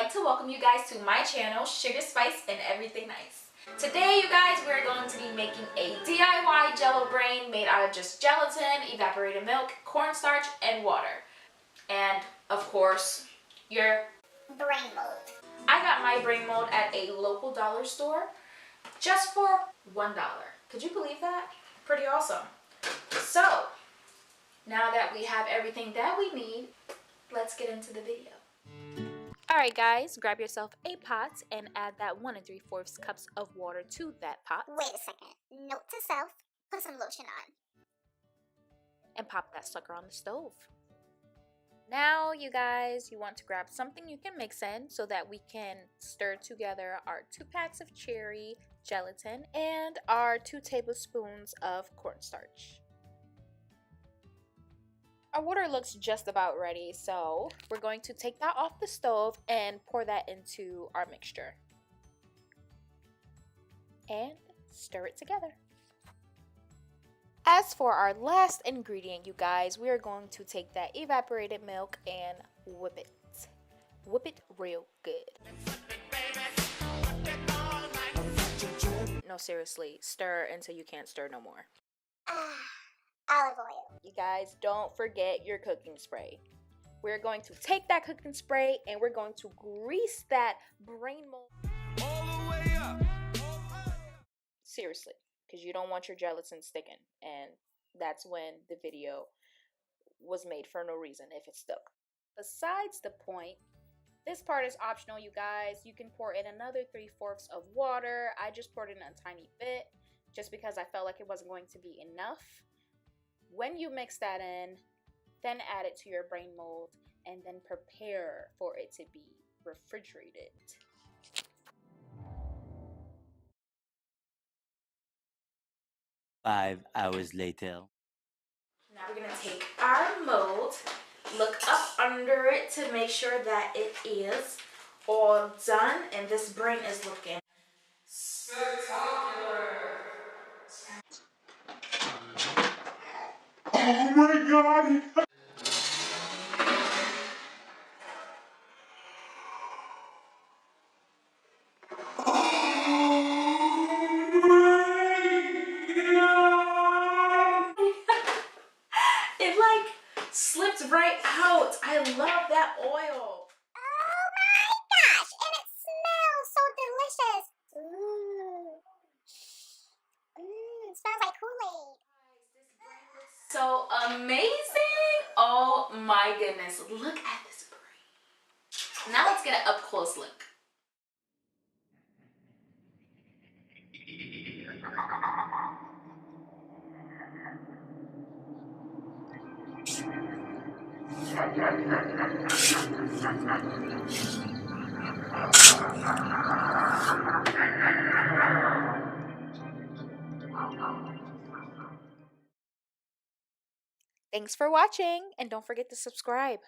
like to welcome you guys to my channel, Sugar Spice and Everything Nice. Today, you guys, we're going to be making a DIY Jello brain made out of just gelatin, evaporated milk, cornstarch, and water. And, of course, your brain mold. I got my brain mold at a local dollar store just for $1. Could you believe that? Pretty awesome. So, now that we have everything that we need, let's get into the video. Alright guys, grab yourself a pot and add that 1 3/4 cups of water to that pot. Wait a second. Note to self, put some lotion on. And pop that sucker on the stove. Now you guys, you want to grab something you can mix in so that we can stir together our 2 packs of cherry gelatin and our 2 tablespoons of cornstarch. Our water looks just about ready, so we're going to take that off the stove and pour that into our mixture. And stir it together. As for our last ingredient, you guys, we are going to take that evaporated milk and whip it. Whip it real good. No, seriously, stir until you can't stir no more. Olive oil. You guys, don't forget your cooking spray. We're going to take that cooking spray and we're going to grease that brain mold. All the way up. Seriously, because you don't want your gelatin sticking. And that's when the video was made for no reason if it stuck. Besides the point, this part is optional, you guys. You can pour in another 3/4 of water. I just poured in a tiny bit just because I felt like it wasn't going to be enough. When you mix that in, then add it to your brain mold and then prepare for it to be refrigerated. Five hours later. Now we're going to take our mold, look up under it to make sure that it is all done, and this brain is looking spectacular. Oh my God! It like slipped right out. I love that oil. Oh my gosh! And it smells so delicious. It smells like Kool-Aid. So amazing. Oh my goodness. Look at this brain. Now let's get an up close look. Thanks for watching, and don't forget to subscribe.